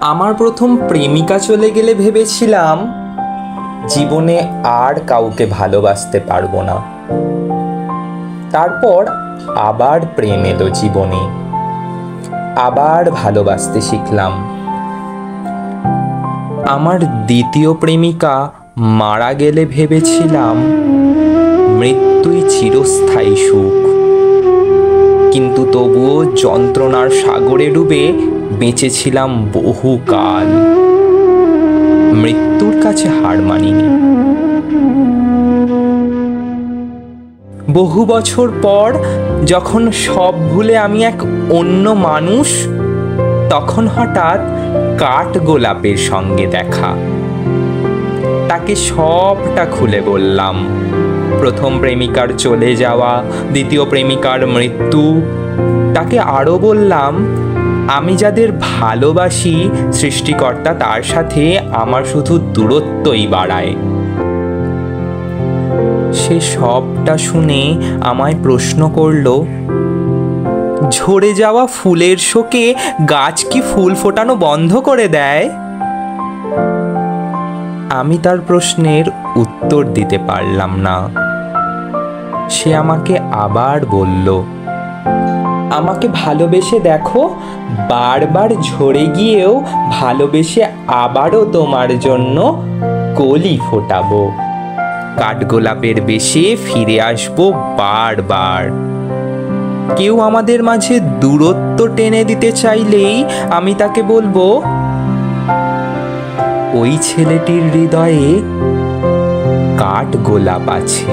আমার প্রথম প্রেমিকা চলে গেলে ভেবেছিলাম জীবনে আর কাউকে ভালোবাসতে পারবো না। তারপর আবার প্রেম এলো জীবনে, আবার ভালোবাসতে শিখলাম। আমার দ্বিতীয় প্রেমিকা মারা গেলে ভেবেছিলাম মৃত্যুই চিরস্থায়ী সুখ, কিন্তু তবুও যন্ত্রণার সাগরে ডুবে বেঁচেছিলাম বহুকাল। মৃত্যুর কাছে হার মানিনি। বহু বছর পর যখন সব ভুলে আমি এক অন্য মানুষ, তখন হঠাৎ কাঠগোলাপের সঙ্গে দেখা। তাকে সবটা খুলে বললাম, প্রথম প্রেমিকার চলে যাওয়া, দ্বিতীয় প্রেমিকার মৃত্যু। তাকে আরও বললাম আমি যাদের ভালোবাসি সৃষ্টিকর্তা তার সাথে আমার শুধু দূরত্বই বাড়ায়। সে সবটা শুনে আমায় প্রশ্ন করল, ঝরে যাওয়া ফুলের শোকে গাছ কি ফুল ফোটানো বন্ধ করে দেয়? আমি তার প্রশ্নের উত্তর দিতে পারলাম না। সে আমাকে আবার বলল, আমাকে ভালোবেসে দেখো, বারবার ঝরে গিয়েও ভালোবেসে আবারও তোমার জন্য কলি ফোটাবো। কাঠগোলাপের বেশে ফিরে আসবো বারবার। কেউ আমাদের মাঝে দূরত্ব টেনে দিতে চাইলেই আমি তাকে বলবো, ওই ছেলেটির হৃদয়ে কাঠগোলাপ আছে।